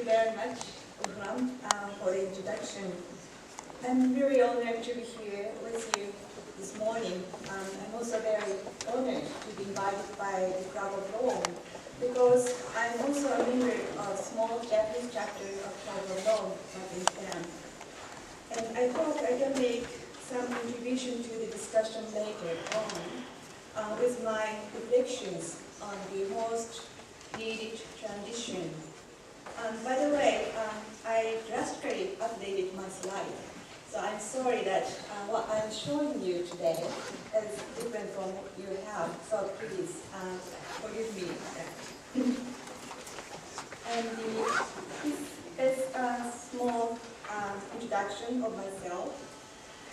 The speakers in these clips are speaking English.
very much, Ram, for the introduction. I'm very honored to be here with you this morning. I'm also very honored to be invited by the Club of Law, because I'm also a member of a small Japanese chapter of Club of Law in Japan. And I hope I can make some contribution to the discussion later on with my reflections on the most needed transition. By the way, I drastically updated my slide, so I'm sorry that what I'm showing you today is different from what you have, so please forgive me for that. And this is a small introduction of myself.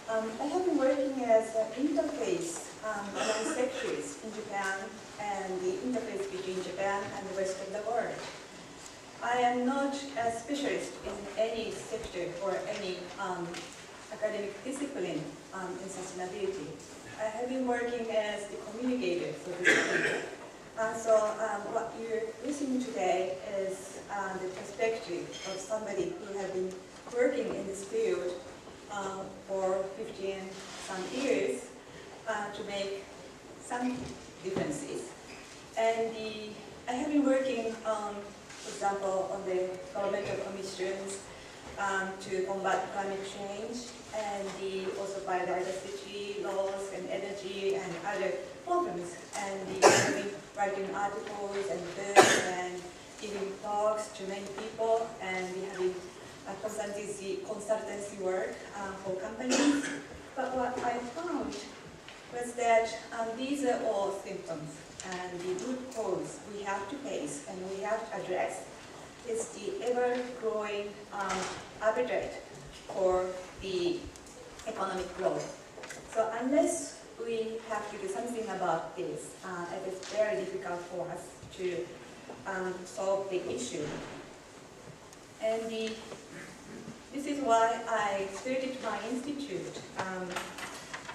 I have been working as an interface among sectors in Japan and the interface between Japan and the rest of the world. I am not a specialist in any sector or any academic discipline in sustainability. I have been working as the communicator for this field. So what you're listening today is the perspective of somebody who has been working in this field for 15 some years to make some differences. And I have been working for example, on the governmental commissions to combat climate change, and also biodiversity laws and energy and other problems. And I've been writing articles and books and giving talks to many people, and we have been consultancy work for companies. But what I found was that these are all symptoms, and the root cause we have to face and we have to address is the ever-growing appetite for the economic growth. So unless we have to do something about this, it is very difficult for us to solve the issue. And this is why I started my institute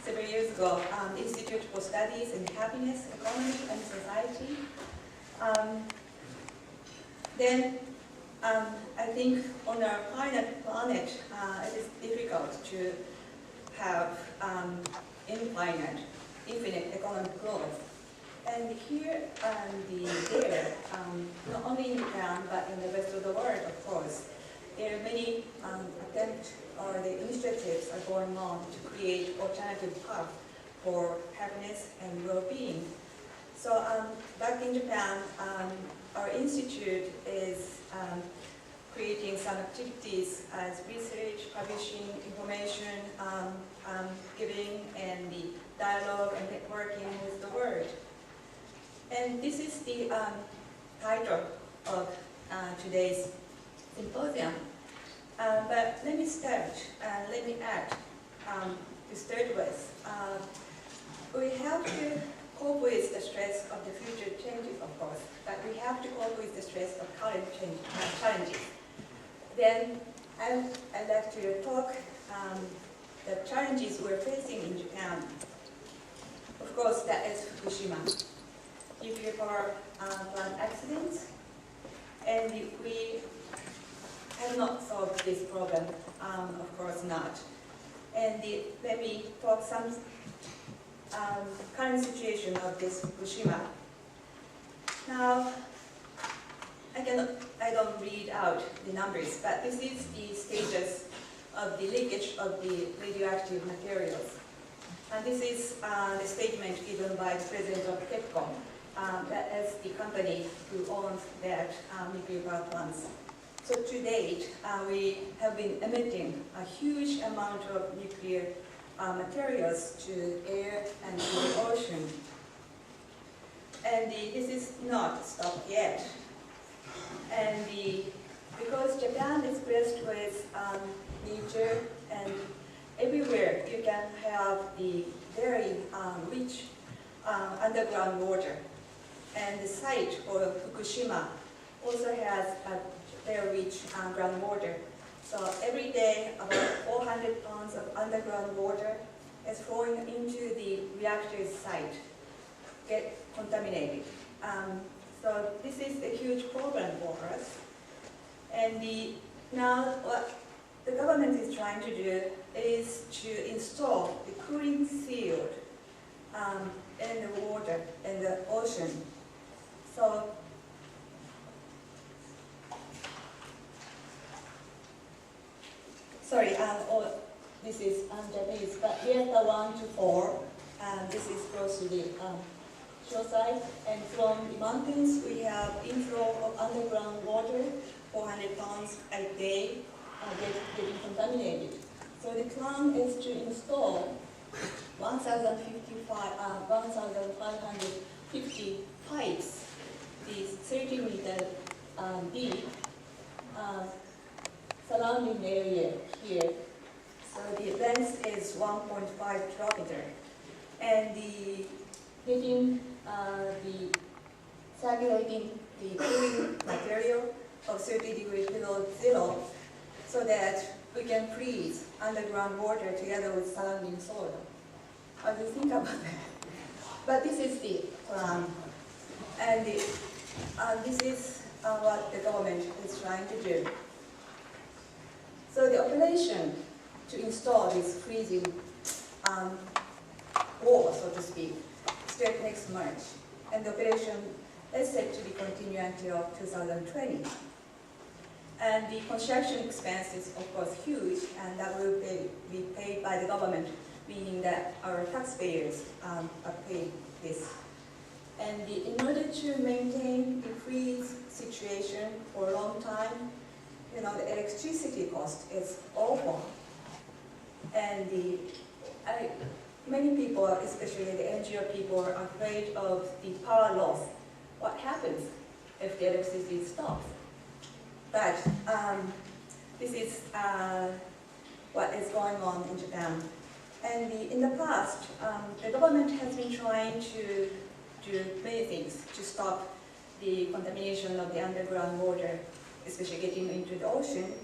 several years ago, the Institute for Studies in Happiness, Economy, and Society. Then I think on our planet, it is difficult to have infinite economic growth. And here and there, not only in Japan, but in the rest of the world, of course, there are many attempts or the initiatives are going on to create alternative paths for happiness and well-being. So back in Japan, our institute is creating some activities as research, publishing, information, giving, and the dialogue and networking with the world. And this is the title of today's symposium. But let me start, let me add, to start with, we have to cope with the stress of the future changes, of course, but we have to cope with the stress of current challenges. Then I'd like to talk the challenges we're facing in Japan. Of course, that is Fukushima, nuclear power plant accidents, and we have not solved this problem, of course not. And let me talk some current situation of this Fukushima. Now, I don't read out the numbers, but this is the status of the leakage of the radioactive materials. And this is the statement given by the president of TEPCOM, that is the company who owns that nuclear power plants. So to date, we have been emitting a huge amount of nuclear materials to air and to the ocean. And this is not stopped yet. And because Japan is blessed with nature, and everywhere you can have the very rich underground water. And the site for Fukushima also has a very rich groundwater. So every day, about 400 tons of underground water is flowing into the reactor site, get contaminated. So this is a huge problem for us. And now what the government is trying to do is to install the cooling shield in the water, in the ocean. So, sorry, this is Japanese, but here's the 1 to 4. This is close to the shoreside. And from the mountains, we have inflow of underground water, 400 tons a day, getting contaminated. So the plan is to install 1,550 pipes, these 30 meter deep, surrounding area here. So the length is 1.5 kilometer. And the circulating the cooling material of 30 degrees below zero, so that we can freeze underground water together with surrounding soil. How do you think about that? But this is the plan, and this is what the government is trying to do. So the operation to install this freezing wall, so to speak, starts next March, and the operation is set to be continued until 2020. And the construction expense is, of course, huge, and that will be paid by the government, meaning that our taxpayers are paying this. And in order to maintain the freeze situation for a long time, the electricity cost is awful. And many people, especially the NGO people, are afraid of the power loss. What happens if the electricity stops? But this is what is going on in Japan. And in the past, the government has been trying to do many things to stop the contamination of the underground water, especially getting into the ocean.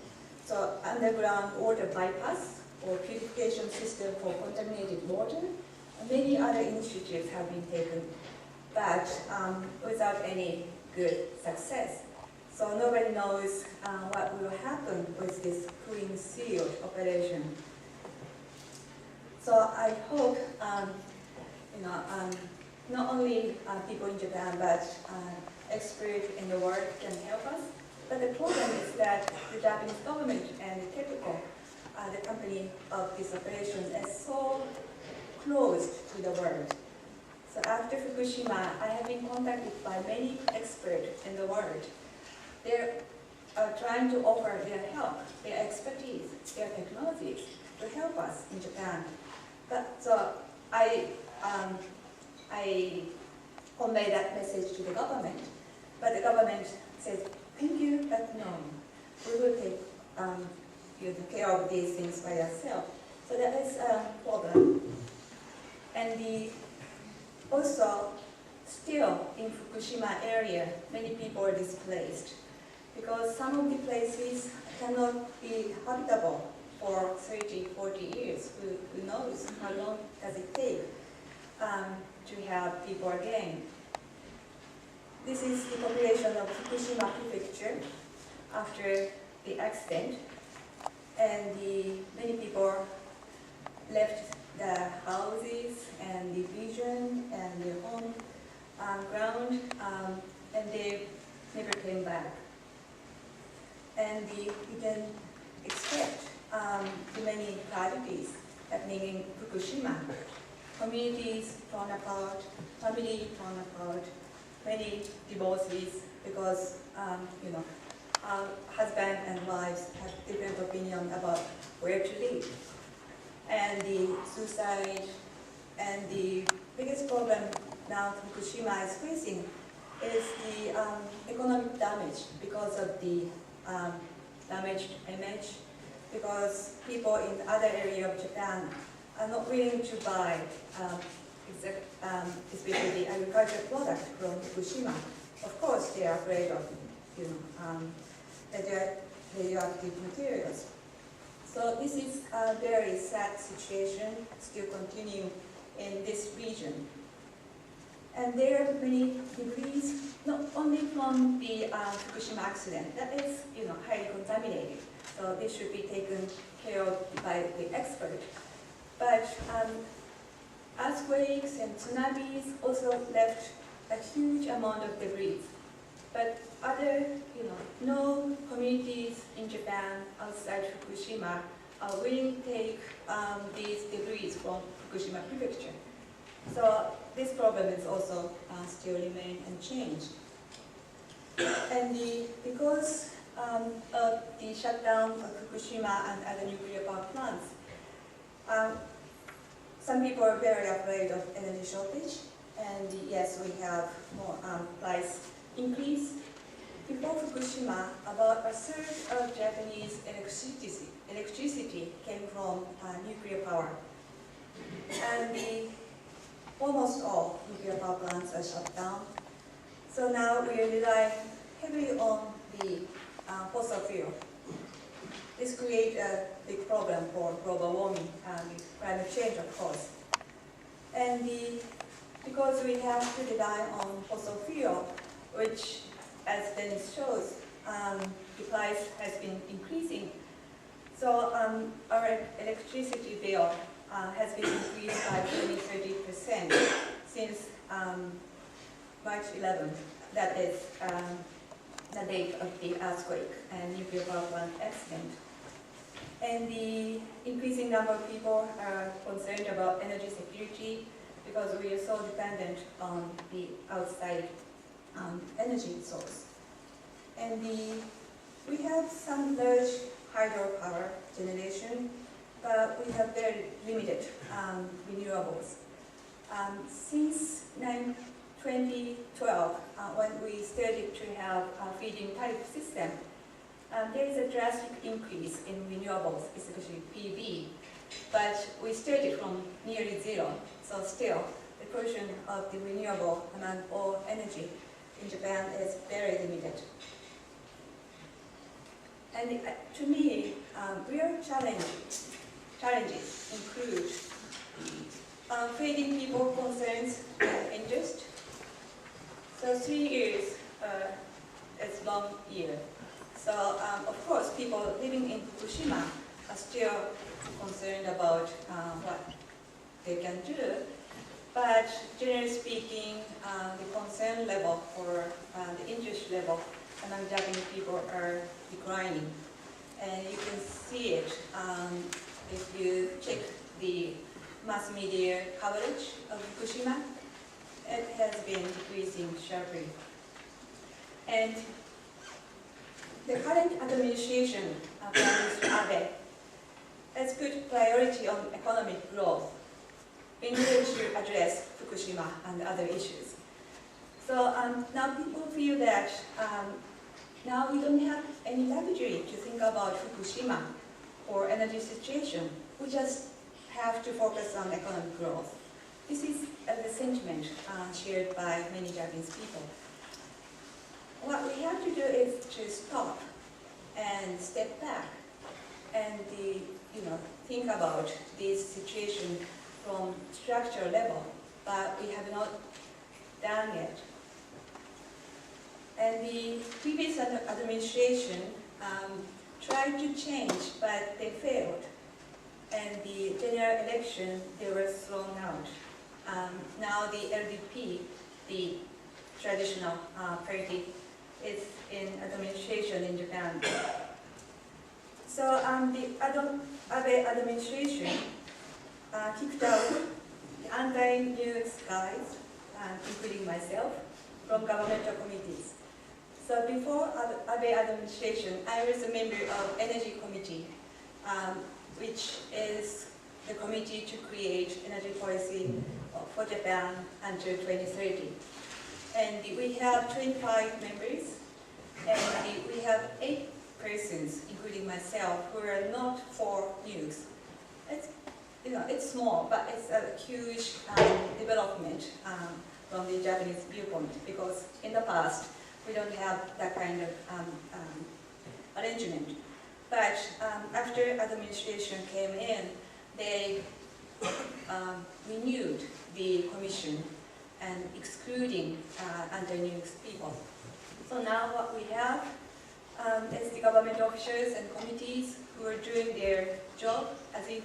So underground water bypass or purification system for contaminated water. And many other initiatives have been taken, but without any good success. So nobody knows what will happen with this cooling shield operation. So I hope, not only people in Japan, but experts in the world can help us. But the problem is that the Japanese government and the TEPCO, the company of this operation, is so closed to the world. So after Fukushima, I have been contacted by many experts in the world. They're trying to offer their help, their expertise, their technologies to help us in Japan. But so I convey that message to the government, but the government says, thank you, but no, we will take care of these things by ourselves. So that is a problem. And also, still in Fukushima area, many people are displaced because some of the places cannot be habitable for 30, 40 years. Who knows how long does it take to have people again. This is the population of Fukushima prefecture after the accident, and many people left the houses and the region and their home ground, and they never came back. And we can expect many tragedies happening in Fukushima. Communities torn apart, family torn apart, many divorces because husband and wives have different opinion about where to live. And the suicide, and the biggest problem now Fukushima is facing is the economic damage because of the damaged image, because people in other area of Japan are not willing to buy especially the agricultural product from Fukushima. Of course, they are afraid of radioactive materials. So this is a very sad situation still continue in this region. And there are many debris, not only from the Fukushima accident, that is highly contaminated. So this should be taken care of by the expert. But earthquakes and tsunamis also left a huge amount of debris. But other, no communities in Japan outside Fukushima are willing to take these debris from Fukushima prefecture. So this problem is also still remain unchanged. And because of the shutdown of Fukushima and other nuclear power plants, some people are very afraid of energy shortage. And yes, we have more price increase. Before Fukushima, about a third of Japanese electricity came from nuclear power. And almost all nuclear power plants are shut down. So now we rely heavily on the fossil fuel. This creates a big problem for global warming and climate change, of course. And because we have to rely on fossil fuel, which, as Dennis shows, the price has been increasing. So our electricity bill has been increased by 20–30% since March 11th. That is the date of the earthquake and nuclear power plant accident. And the increasing number of people are concerned about energy security because we are so dependent on the outside energy source. And we have some large hydropower generation, but we have very limited renewables. Since 2012, when we started to have a feed-in tariff system, there is a drastic increase in renewables, especially PV. But we started from nearly zero, so still the portion of the renewable among all energy in Japan is very limited. And to me, real challenges include feeding people concerns and interest. So 3 years is a long year. So of course, people living in Fukushima are still concerned about what they can do. But generally speaking, the concern level or the interest level among Japanese people are declining. And you can see it if you check the mass media coverage of Fukushima. It has been decreasing sharply. And the current administration of Prime Minister Abe has put priority on economic growth in order to address Fukushima and other issues. So now people feel that now we don't have any luxury to think about Fukushima or energy situation. We just have to focus on economic growth. This is the sentiment shared by many Japanese people. What we have to do is to stop and step back and think about this situation from structural level, but we have not done yet. And the previous administration tried to change, but they failed. And the general election, they were thrown out. Now the LDP, the traditional party, is in administration in Japan. So the Abe administration kicked out the anti-news guys, including myself, from governmental committees. So before Abe administration, I was a member of Energy Committee, which is the committee to create energy policy for Japan until 2030. And we have 25 members, and we have 8 persons, including myself, who are not for nukes. It's small, but it's a huge development from the Japanese viewpoint, because in the past, we don't have that kind of arrangement. But after administration came in, they renewed the commission and excluding anti-nukes people. So now what we have is the government officials and committees who are doing their job as if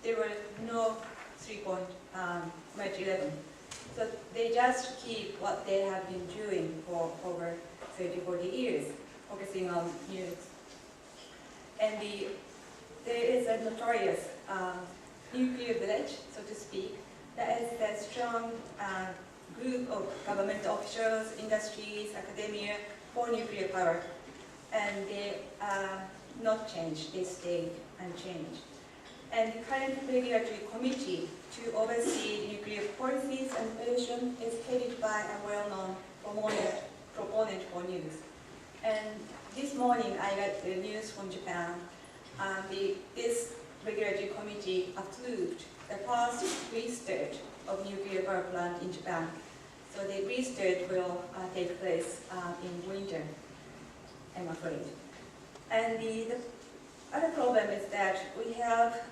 there were no 3-point March 11. So they just keep what they have been doing for over 30, 40 years, focusing on nukes. And there is a notorious nuclear village, so to speak, that is a strong group of government officials, industries, academia for nuclear power. And they are not changed, they stay unchanged. And the current regulatory committee to oversee nuclear policies and operation is headed by a well-known proponent for nukes. And this morning I got the news from Japan. This regulatory committee approved the first restart of nuclear power plant in Japan. So the restart will take place in winter, I'm afraid. And the other problem is that we have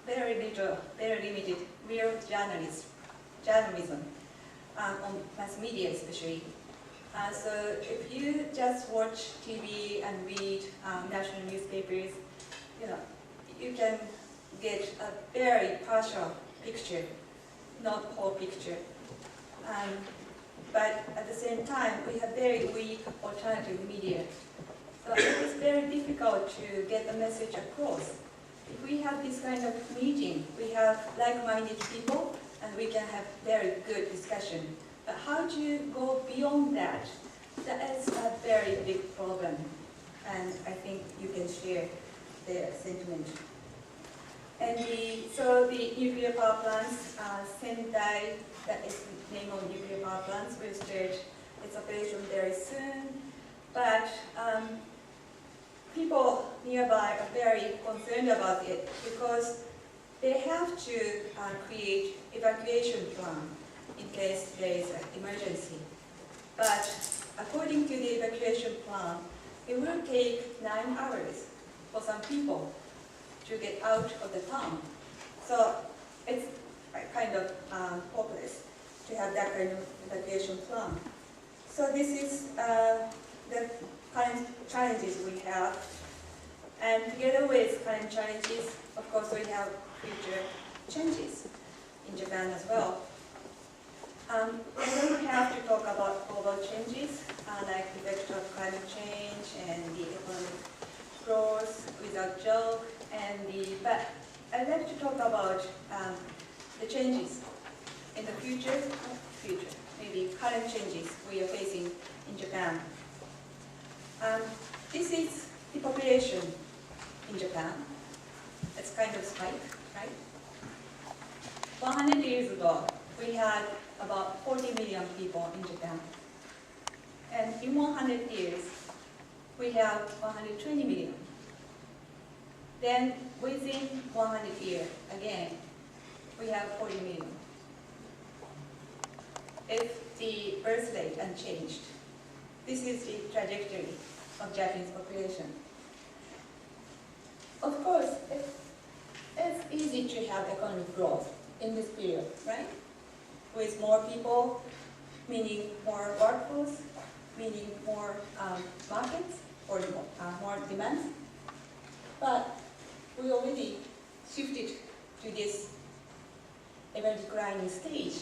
very limited real journalism on mass media especially. So if you just watch TV and read national newspapers, you can get a very partial picture, not whole picture. But at the same time, we have very weak alternative media. So it is very difficult to get the message across. If we have this kind of meeting, we have like-minded people, and we can have very good discussion. But how do you go beyond that? That is a very big problem, and I think you can share the sentiment. And so the nuclear power plants, Sendai, that is the name of nuclear power plants, will start its operation very soon. But people nearby are very concerned about it because they have to create evacuation plan in case there is an emergency. But according to the evacuation plan, it will take 9 hours for some people to get out of the town. So it's kind of hopeless to have that kind of evacuation plan. So this is the current challenges we have. And together with current challenges, of course, we have future changes in Japan as well. We don't have to talk about global changes, like the effect of climate change and the economic growth without job, but I'd like to talk about the changes in the future, maybe current changes we are facing in Japan. This is the population in Japan. It's kind of spike, right? 100 years ago, we had about 40 million people in Japan. And in 100 years, we have 120 million. Then within 100 years, again, we have 40 million. If the birth rate unchanged, this is the trajectory of Japanese population. Of course, it's easy to have economic growth in this period, right? With more people, meaning more workforce, meaning more markets or more demands. But we already shifted to this ever declining stage.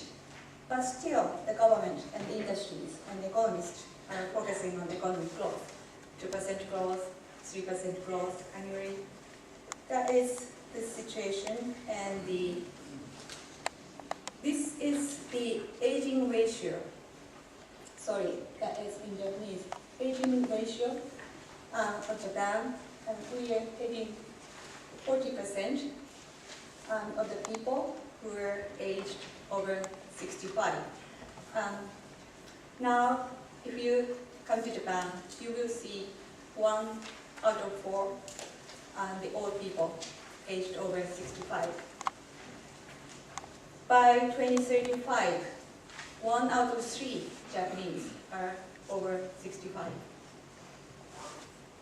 But still, the government and the industries and the economists are focusing on economic growth. 2% growth, 3% growth annually. That is the situation, and this is the aging ratio. Sorry, that is in Japanese. Aging ratio for Japan, and we are taking 40% of the people who are aged over 65. Now, if you come to Japan, you will see 1 out of 4 the old people aged over 65. By 2035, 1 out of 3 Japanese are over 65.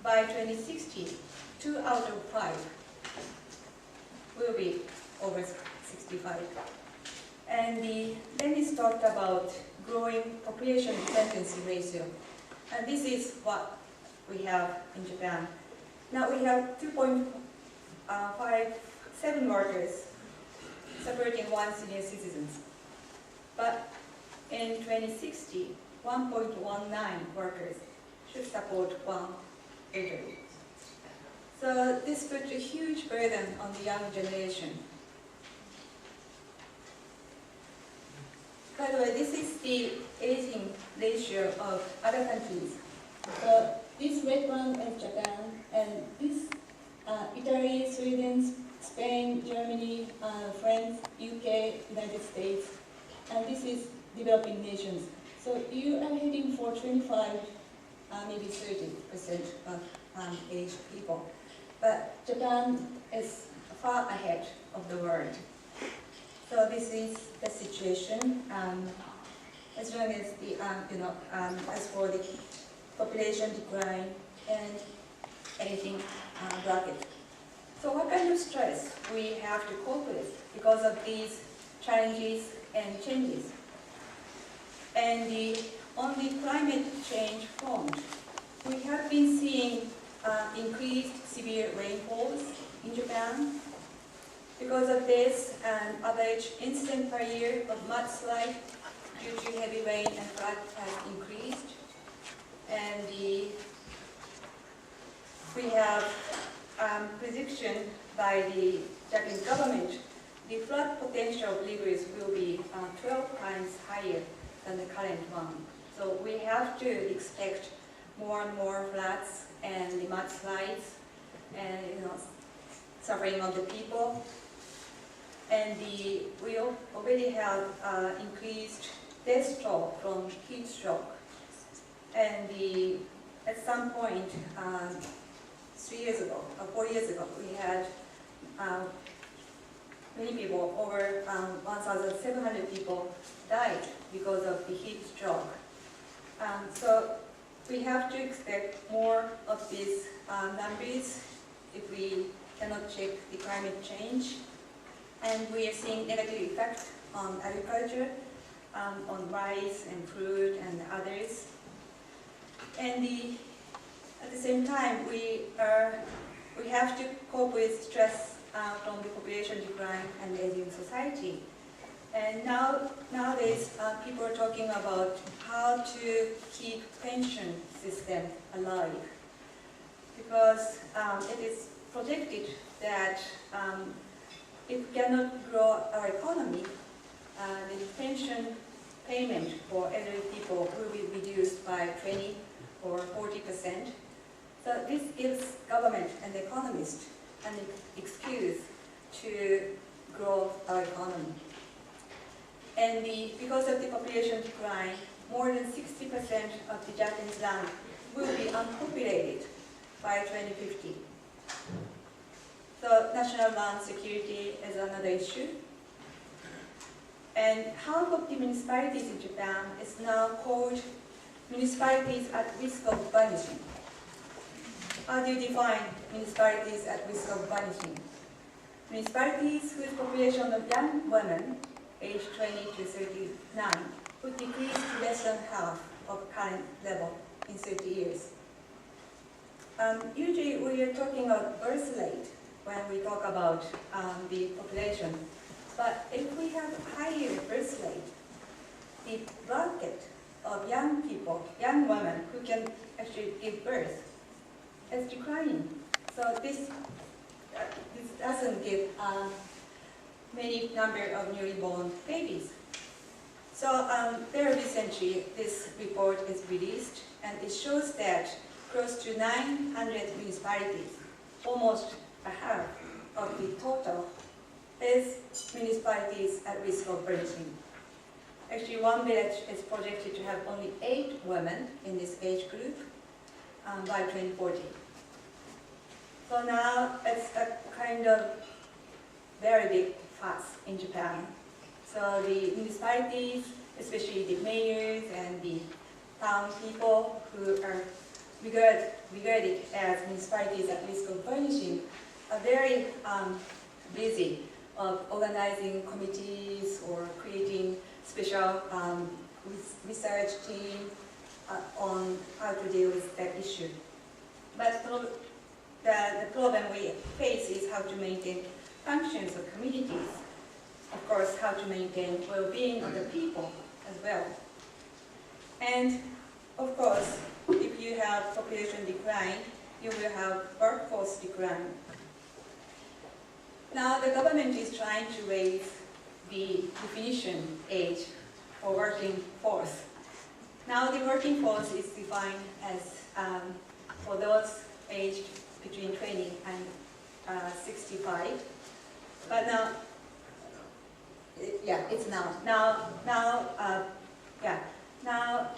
By 2060, 2 out of 5 will be over 65. And then it's talked about growing population dependency ratio. And this is what we have in Japan. Now we have 2.57 workers supporting 1 senior citizens. But in 2060, 1.19 workers should support 1 elderly. So this puts a huge burden on the young generation. By the way, this is the aging ratio of other countries. So this red one is Japan, and this Italy, Sweden, Spain, Germany, France, UK, United States, and this is developing nations. So you are heading for 25, maybe 30% of aged people. But Japan is far ahead of the world. So this is the situation. As long as the as for the population decline and aging bracket. So what kind of stress we have to cope with because of these challenges and changes? And on the climate change front, we have been seeing increased severe rainfalls in Japan. Because of this, an average incident per year of mudslide due to heavy rain and flood has increased. And we have prediction by the Japanese government, the flood potential of rivers will be 12 times higher than the current one. So we have to expect more and more floods and the mudslides and suffering of the people. And we already have increased death toll from heat stroke. And at some point, 3 years ago, or 4 years ago, we had many people, over 1,700 people died because of the heat stroke. So we have to expect more of these numbers if we cannot check the climate change. And we are seeing negative effects on agriculture, on rice and fruit and others. And at the same time, we have to cope with stress from the population decline and aging society. And nowadays, people are talking about how to keep pension system alive, because it is projected that if we cannot grow our economy, the pension payment for elderly people will be reduced by 20 or 40%. So this gives government and economists an excuse to grow our economy. And because of the population decline, more than 60% of the Japanese land will be unpopulated by 2050. So national land security is another issue. And half of the municipalities in Japan is now called municipalities at risk of vanishing. How do you define municipalities at risk of vanishing? Municipalities whose population of young women aged 20 to 39 would decrease to less than half of current level in 30 years. Usually we are talking about birth rate when we talk about the population. But if we have higher birth rate, the bracket of young people, young women who can actually give birth is declining. So this doesn't give many number of newly born babies. So very recently this report is released, and it shows that close to 900 municipalities, almost a half of the total, is municipalities at risk of vanishing. Actually, one village is projected to have only 8 women in this age group by 2040. So now it's a kind of very big fuss in Japan. So the municipalities, especially the mayors and the town people who are regarded as municipalities at risk of vanishing, are very busy of organizing committees or creating special research team on how to deal with that issue. But the problem we face is how to maintain functions of communities. Of course, how to maintain well-being of the people as well. And of course, if you have population decline, you will have workforce decline. Now the government is trying to raise the definition age for working force. Now the working force is defined as for those aged between 20 and 65. But now, yeah, it's now. Now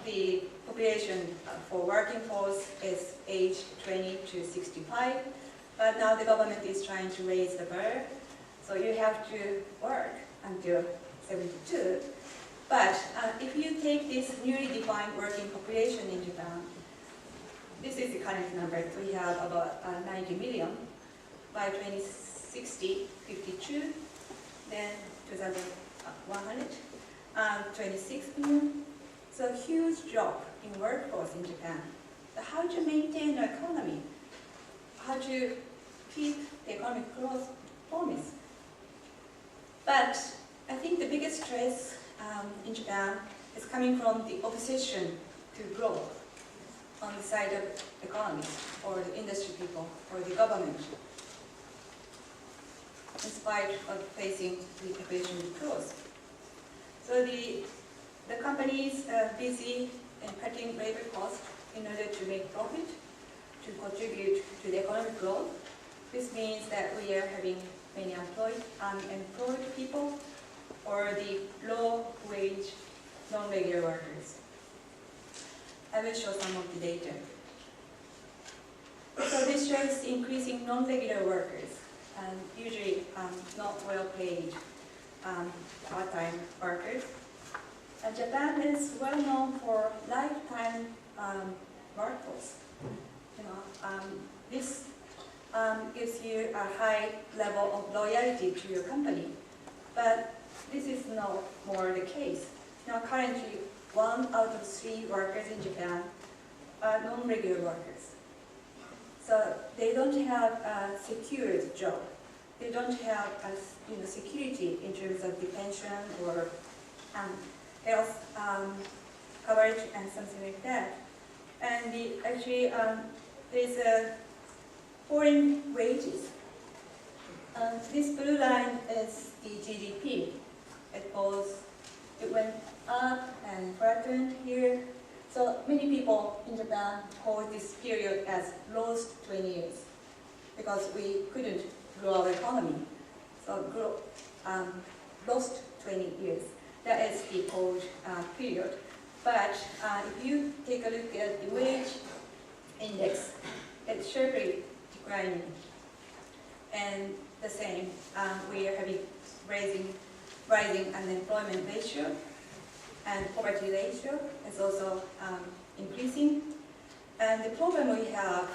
the population for working force is aged 20 to 65. But now the government is trying to raise the bar, so you have to work until 72. But if you take this newly defined working population in Japan, this is the current number. We have about 90 million. By 2060, 52. Then 2100, 26 million. So huge drop in workforce in Japan. So how to maintain the economy? How to keep the economic growth promise? But I think the biggest stress in Japan is coming from the opposition to growth on the side of economists or the industry people or the government, in spite of facing the population growth. So the companies are busy in cutting labor costs in order to make profit, to contribute to the economic growth. This means that we are having many unemployed people or the low-wage, non-regular workers. I will show some of the data. So this shows increasing non-regular workers, and usually not well-paid part-time workers. And Japan is well known for lifetime workforce. This gives you a high level of loyalty to your company, but this is no more the case. Now currently, 1 out of 3 workers in Japan are non-regular workers. So they don't have a secured job. They don't have security in terms of the pension or health coverage and something like that. And there's a foreign wages. This blue line is the GDP. It went up and flattened here. So many people in Japan call this period as lost 20 years because we couldn't grow our economy. So lost 20 years. That is the old period. But if you take a look at the wage index, it's sharply declining. And the same, we are having rising unemployment ratio, and poverty ratio is also increasing. And the problem we have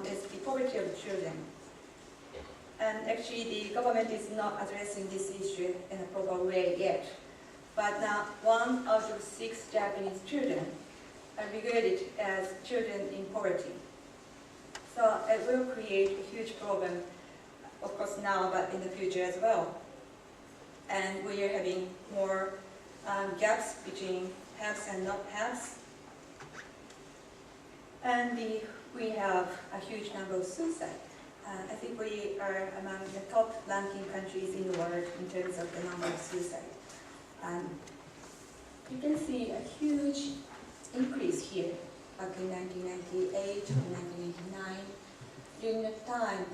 is the poverty of children. And actually the government is not addressing this issue in a proper way yet. But now 1 out of 6 Japanese children are regarded as children in poverty. So it will create a huge problem, of course now, but in the future as well. And we are having more gaps between haves and not haves. And we have a huge number of suicides. I think we are among the top ranking countries in the world in terms of the number of suicides. You can see a huge increase here back in 1998 to 1999. During that time,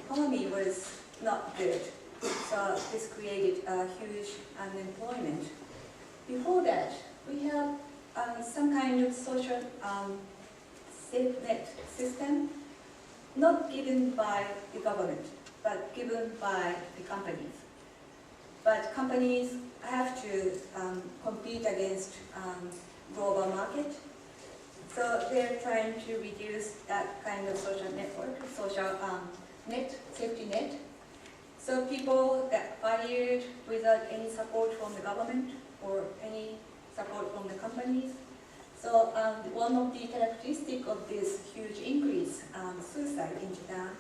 economy was not good, so this created a huge unemployment. Before that, we have some kind of social safety net system, not given by the government, but given by the companies. But companies have to compete against global market, so they're trying to reduce that kind of social network, social safety net. So people got fired without any support from the government or any support from the companies. So one of the characteristics of this huge increase suicide in Japan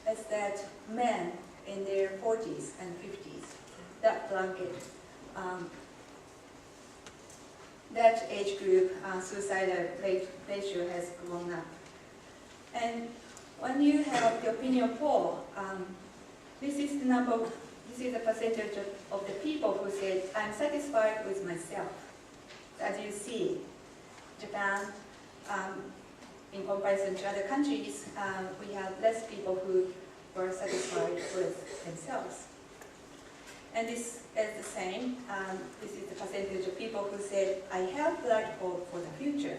is that men in their 40s and 50s, that blanket, that age group suicidal rate ratio has grown up. And when you have the opinion poll, this is the number, this is the percentage of the people who said, I'm satisfied with myself. As you see, Japan, in comparison to other countries, we have less people who were satisfied with themselves. And this is the same. This is the percentage of people who said, I have bright hope for the future.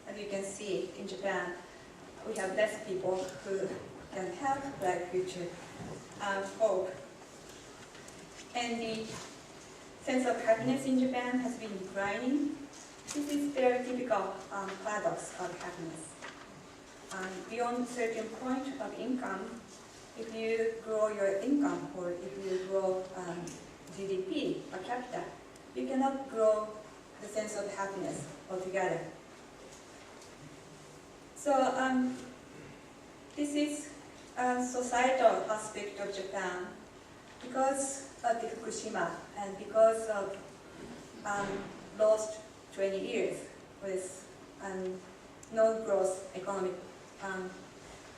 As you can see, in Japan, we have less people who can have bright future hope. And the sense of happiness in Japan has been declining. This is very typical paradox of happiness. Beyond a certain point of income, if you grow your income or if you grow GDP per capita, you cannot grow the sense of happiness altogether. So this is a societal aspect of Japan. Because of the Fukushima and because of lost 20 years with no growth economic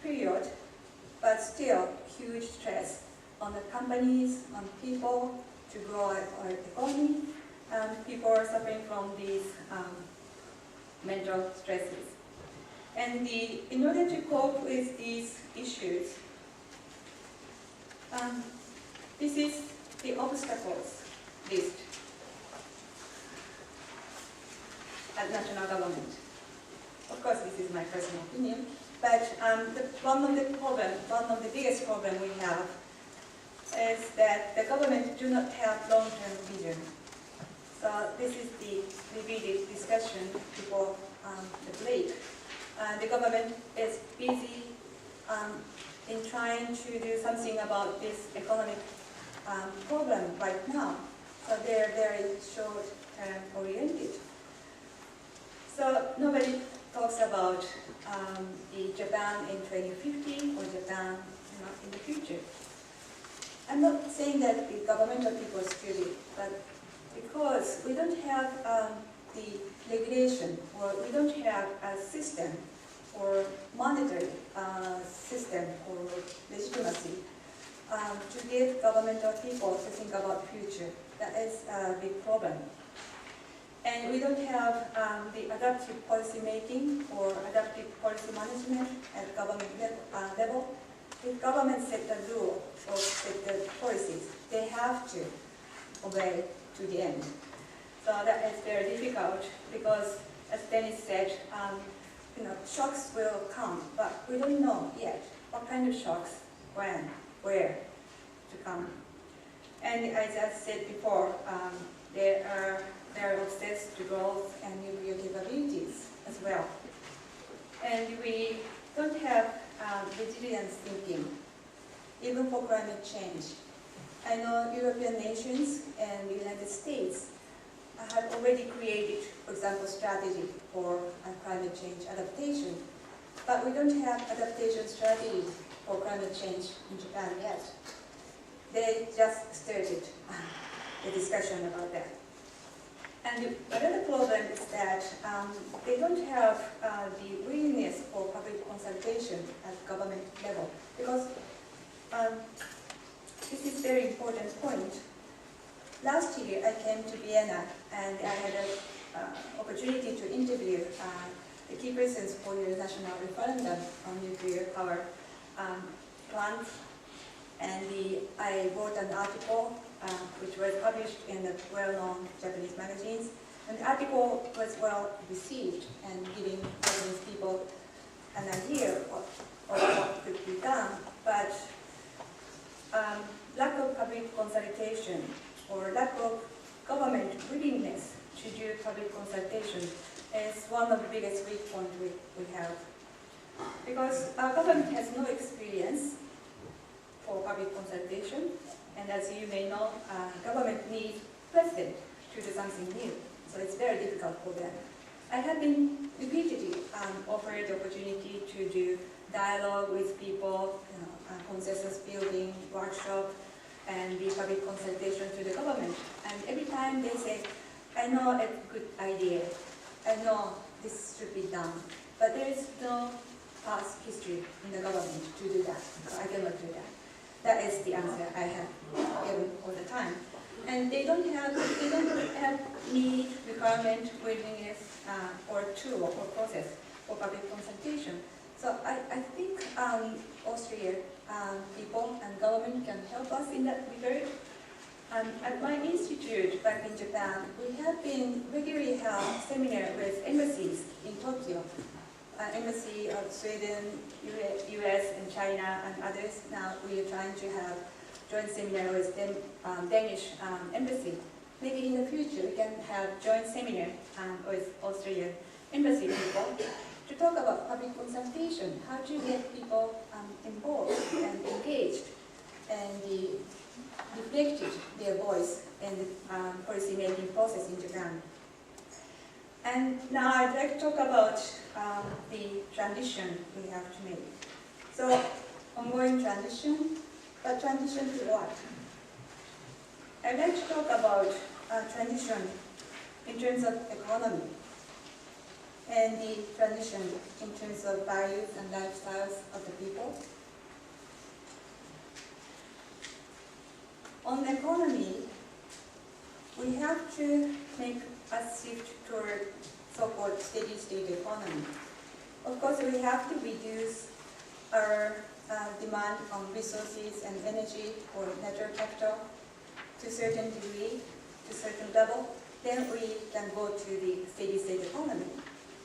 period, but still huge stress on the companies, on people to grow our economy, and people are suffering from these mental stresses. And in order to cope with these issues, this is the obstacles list at national government. Of course, this is my personal opinion, but one of the biggest problems we have is that the government do not have long-term vision. So this is the repeated discussion before the break. The government is busy in trying to do something about this economic problem right now. So they're very short-term oriented. So nobody talks about the Japan in 2050 or Japan in the future. I'm not saying that the governmental people are stupid, but because we don't have the regulation or we don't have a system or monetary system or legitimacy to get governmental people to think about future. That is a big problem. And we don't have the adaptive policy making or adaptive policy management at government level. If government set the rule or set the policies, they have to obey to the end. So that is very difficult because, as Dennis said, shocks will come, but we don't know yet what kind of shocks, when, where to come. And as I said before, they are obsessed to growth and nuclear capabilities as well. And we don't have resilience thinking, even for climate change. I know European nations and the United States have already created, for example, strategy for climate change adaptation, but we don't have adaptation strategy for climate change in Japan yet. They just started the discussion about that. And another problem is that they don't have the willingness for public consultation at government level, because this is a very important point. Last year I came to Vienna and I had an opportunity to interview the key persons for your national referendum on nuclear power plants. And I wrote an article which was published in the well-known Japanese magazines. And the article was well received and giving Japanese people an idea of what could be done. But lack of public consultation or lack of government willingness to do public consultation is one of the biggest weak points we have. Because our government has no experience for public consultation, And as you may know, government needs president to do something new. So it's very difficult for them. I have been repeatedly offered the opportunity to do dialogue with people, consensus building, workshop, and the public consultation to the government. And every time they say, I know it's a good idea, I know this should be done, but there is no past history in the government to do that, so I cannot do that. That is the answer I have given all the time. And they don't have need, requirement, willingness, or tool or process for public consultation. So I think Austrian people and government can help us in that regard. At my institute back in Japan, we have been regularly held seminars with embassies in Tokyo. Embassy of Sweden, US, and China, and others. Now we are trying to have joint seminar with Danish embassy. Maybe in the future we can have joint seminar with Australian embassy people to talk about public consultation, how to get people involved and engaged and reflected their voice in the policy making process in Japan. And now I'd like to talk about the transition we have to make. So, ongoing transition, but transition to what? I'd like to talk about transition in terms of economy and the transition in terms of values and lifestyles of the people. On the economy, we have to make a shift toward so-called steady-state economy. Of course, we have to reduce our demand on resources and energy or natural capital to a certain degree, to a certain level. Then we can go to the steady-state economy.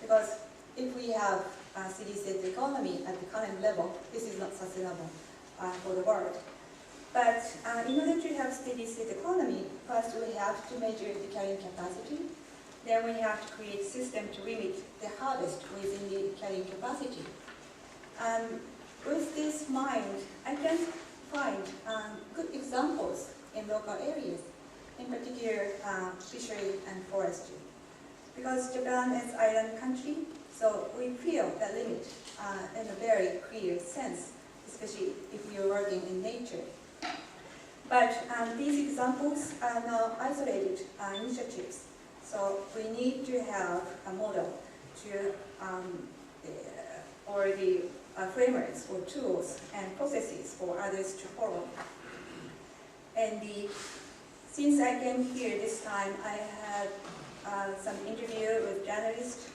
Because if we have a steady-state economy at the current level, this is not sustainable for the world. But in order to have steady-state economy, first we have to measure the carrying capacity. Then we have to create a system to limit the harvest within the carrying capacity. With this in mind, I can find good examples in local areas, in particular fishery and forestry. Because Japan is an island country, so we feel the limit in a very clear sense, especially if you're working in nature. But these examples are now isolated initiatives. So we need to have a model to, or the frameworks or tools and processes for others to follow. And since I came here this time, I had some interview with journalists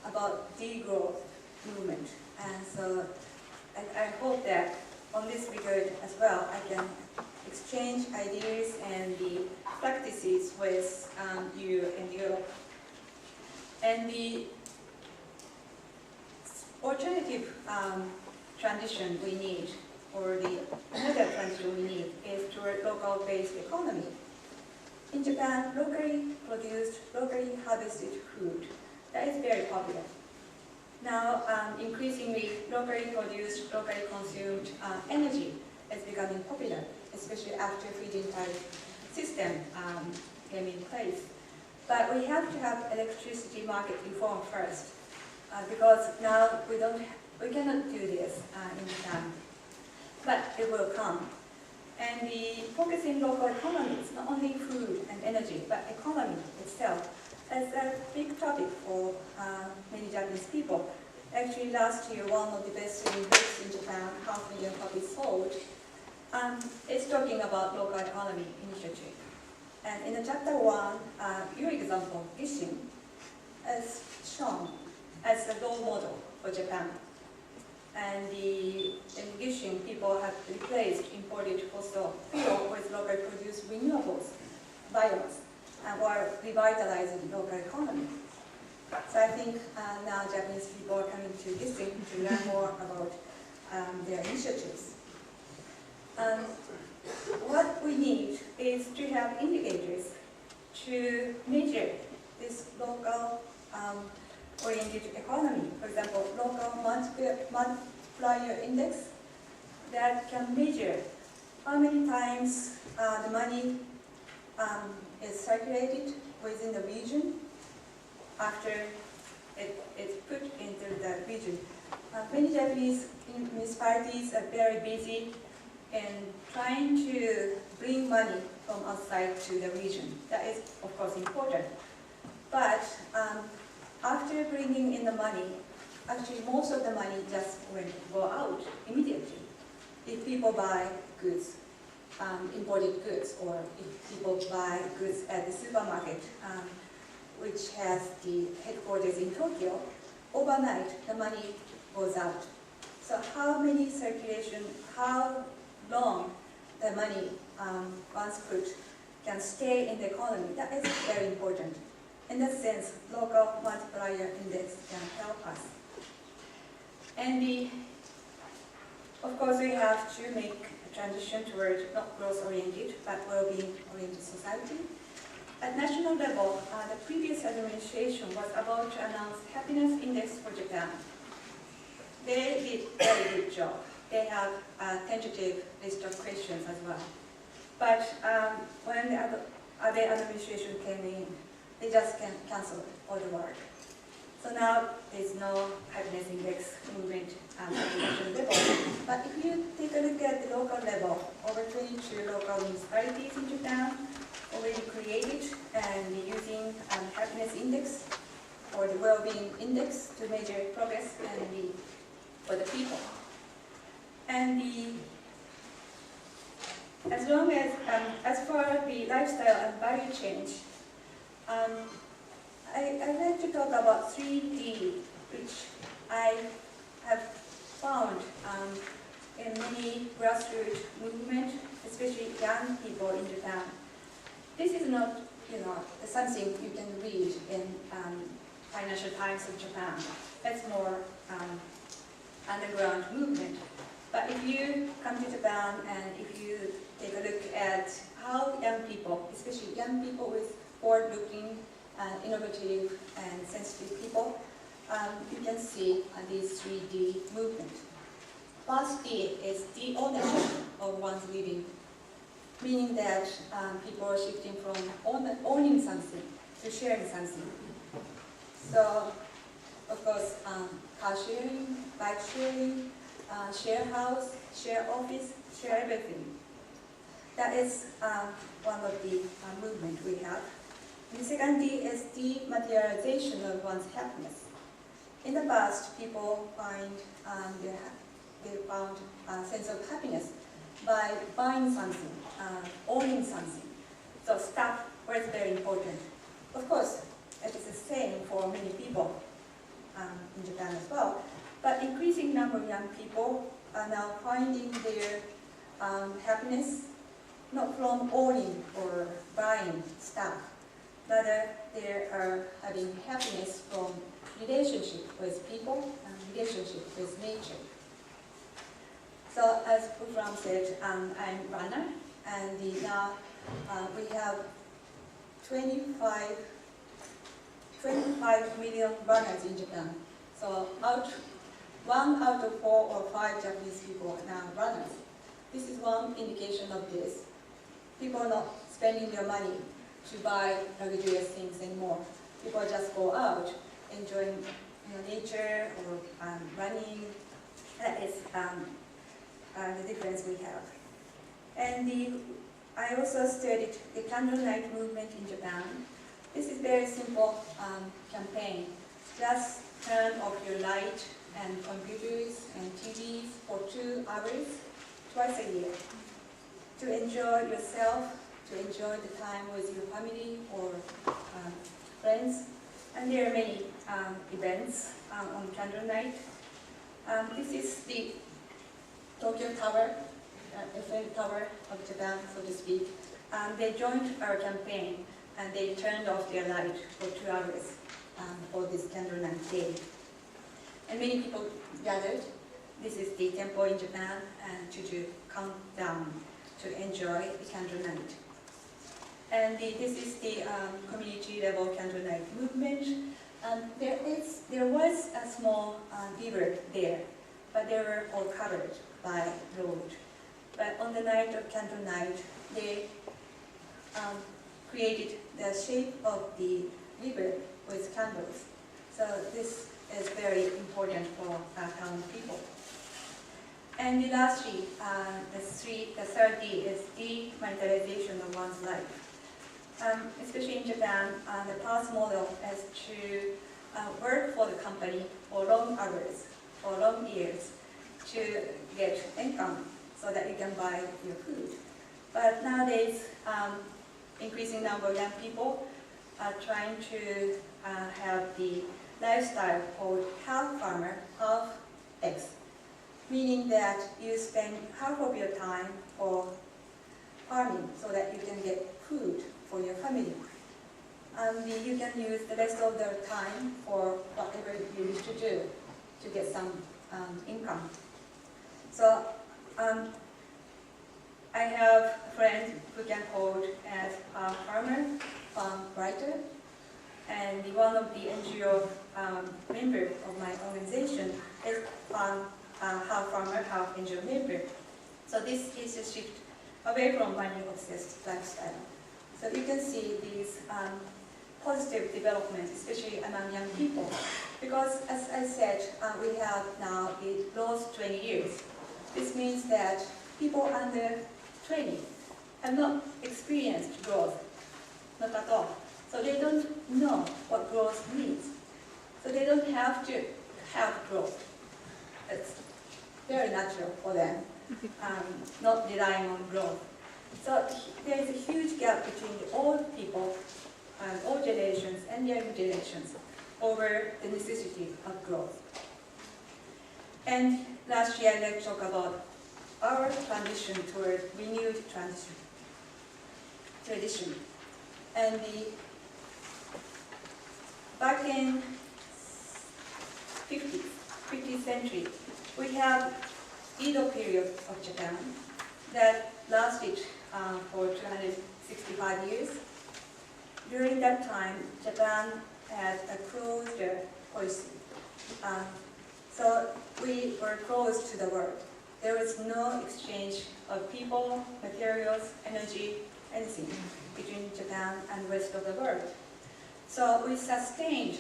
about degrowth movement. And so I hope that on this regard as well, I can exchange ideas and the practices with you in Europe. And the alternative transition we need, or the another transition we need, is toward local-based economy. In Japan, locally produced, locally harvested food, that is very popular. Now, increasingly, locally produced, locally consumed energy is becoming popular, especially after feed-in type system came in place. But we have to have electricity market reform first, because now we cannot do this in Japan. But it will come. And the focusing local economies, not only food and energy, but economy itself, is a big topic for many Japanese people. Actually, last year, one of the best-selling books in Japan, 500,000 copies sold, is talking about local economy initiative. And in the chapter 1, your example, Gishin, is shown as a role model for Japan. And in Gishin, people have replaced imported fossil fuel with locally produced renewables, biomass, while revitalizing local economy. So I think now Japanese people are coming to Gishin to learn more about their initiatives. What we need is to have indicators to measure this local oriented economy. For example, local multiplier index that can measure how many times the money is circulated within the region after it's put into the region. Many Japanese municipalities are very busy in trying to bring money from outside to the region. That is, of course, important. But after bringing in the money, actually most of the money just go out immediately. If people buy goods, imported goods, or if people buy goods at the supermarket, which has the headquarters in Tokyo, overnight the money goes out. So how many circulation, how long the money once put can stay in the economy, that is very important. In that sense, local multiplier index can help us. And of course, we have to make a transition toward not growth-oriented, but well-being-oriented society. At national level, the previous administration was about to announce happiness index for Japan. They did a very good job. They have a tentative list of questions as well. But when the other administration came in, they just canceled all the work. So now there's no happiness index movement at the national level. But if you take a look at the local level, over 22 local municipalities in Japan already created and using happiness index or the well-being index to measure progress and for the people. And as long as for the lifestyle and value change, I'd like to talk about 3D, which I have found in many grassroots movements, especially young people in Japan. This is not, something you can read in Financial Times of Japan. That's more underground movement. But if you come to Japan and if you take a look at how young people, especially young people with forward-looking, innovative and sensitive people, you can see these 3D movement. First D is the ownership of one's living, meaning that people are shifting from owning something to sharing something. So, of course, car sharing, bike sharing, share house, share office, share everything. That is one of the movement we have. The second D is dematerialization of one's happiness. In the past, people they found a sense of happiness by buying something, owning something. So stuff was very important. Of course, it is the same for many people in Japan as well. But increasing number of young people are now finding their happiness not from owning or buying stuff. Rather, they are having happiness from relationship with people and relationship with nature. So as Wolfram said, I'm a runner, and now we have 25 million runners in Japan. So 1 out of 4 or 5 Japanese people are now runners. This is one indication of this. People are not spending their money to buy luxurious things anymore. People just go out, enjoying nature or running. That is the difference we have. And I also studied the candlelight movement in Japan. This is very simple campaign. Just turn off your light and computers and TVs for 2 hours, twice a year, to enjoy yourself, to enjoy the time with your family or friends. And there are many events on candle night. This is the Tokyo Tower, Eiffel Tower of Japan, so to speak. They joined our campaign and they turned off their light for 2 hours for this candle night day. And many people gathered. This is the temple in Japan, and to count down to enjoy the candle night. And this is the community level candle night movement. There was a small river there, but they were all covered by road. but on the night of candle night, they created the shape of the river with candles. So this is very important for town people. And lastly, the third D is demonetization of one's life. Especially in Japan, the past model is to work for the company for long hours, for long years, to get income so that you can buy your food. But nowadays, increasing number of young people are trying to have the lifestyle called half farmer, half X, meaning that you spend half of your time for farming so that you can get food for your family. And you can use the rest of the time for whatever you wish to do to get some income. So I have a friend who can code as a farmer, farm writer, and one of the NGO members of my organization is half farmer, half NGO member. So this is a shift away from money-obsessed lifestyle. So you can see these positive developments, especially among young people, because as I said, we have now the last 20 years. This means that people under 20 have not experienced growth, not at all. So they don't know what growth means. So they don't have to have growth. It's very natural for them, not relying on growth. So there is a huge gap between the old people, old generations and young generations over the necessity of growth. And last year I'd like to talk about our transition toward renewed tradition. And back in 50th century, we have Edo period of Japan that lasted for 265 years. During that time, Japan had a closed policy. So we were closed to the world. There was no exchange of people, materials, energy, anything between Japan and the rest of the world. So we sustained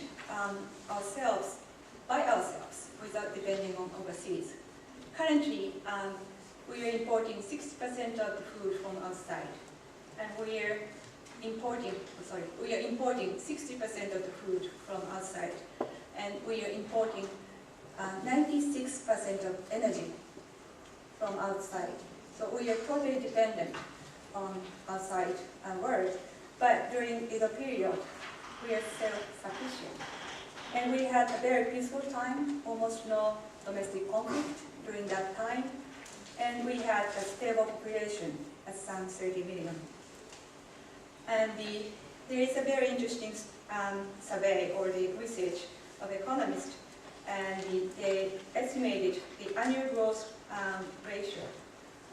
ourselves by ourselves without depending on overseas. Currently, we are importing 60% of the food from outside, and we are importing 60% of the food from outside, and we are importing 96% of energy from outside. So we are totally dependent on outside world. But during Edo period, we are self-sufficient. And we had a very peaceful time, almost no domestic conflict during that time. And we had a stable population at some 30 million. And there is a very interesting survey or the research of economists, and they estimated the annual growth ratio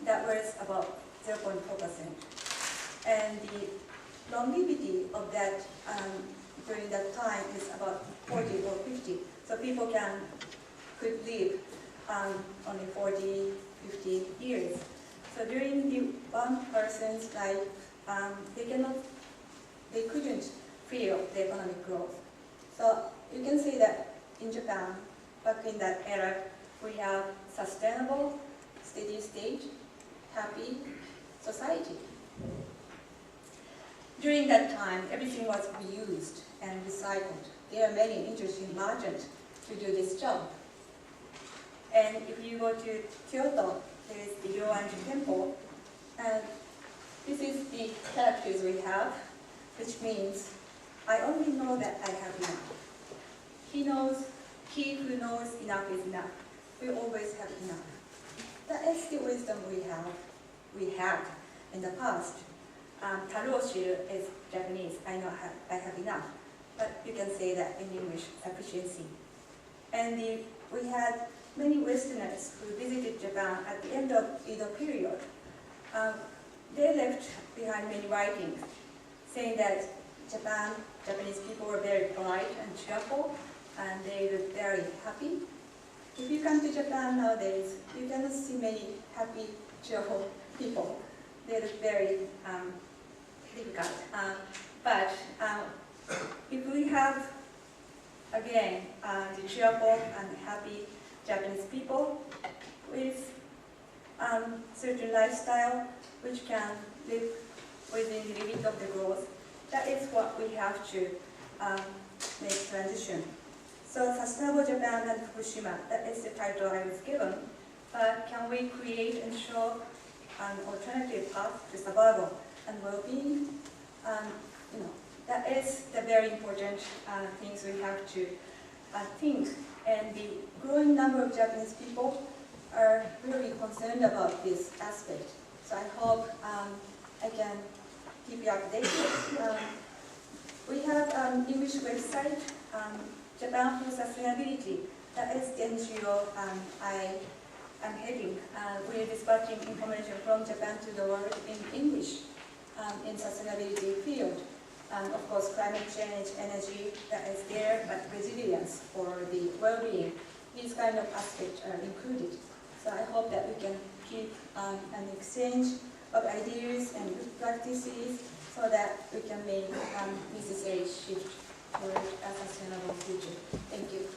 that was about 0.4%. And the longevity of that during that time is about 40 or 50. So people could live only 40, 50 years. So during the one person's life, they couldn't feel the economic growth. So you can see that in Japan, back in that era, we have sustainable, steady state, happy society. During that time, everything was reused and recycled. There are many interesting merchants to do this job. And if you go to Kyoto, there is the Ryoanji Temple, and this is the characters we have, which means, I only know that I have enough. He who knows enough is enough. We always have enough. That is the wisdom we had in the past. Taroshiru is Japanese, I know I have enough. But you can say that in English, sufficiency. And we had many Westerners who visited Japan at the end of Edo period. They left behind many writings saying that Japanese people were very polite and cheerful, and they were very happy. If you come to Japan nowadays, you cannot see many happy cheerful people. They look very difficult. But if we have, again, the cheerful and happy Japanese people with certain lifestyle which can live within the limit of the growth, that is what we have to make transition. So Sustainable Japan and Fukushima, that is the title I was given. But can we create and show an alternative path to survival and well-being? That is the very important things we have to think. And the growing number of Japanese people are really concerned about this aspect. So I hope I can keep you updated. We have English website, Japan for Sustainability. That is the NGO I am heading. We are dispatching information from Japan to the world in English in sustainability field. Of course, climate change, energy, that is there, but resilience for the well-being, these kind of aspects are included. So I hope that we can keep an exchange of ideas and good practices so that we can make necessary shift toward a sustainable future. Thank you.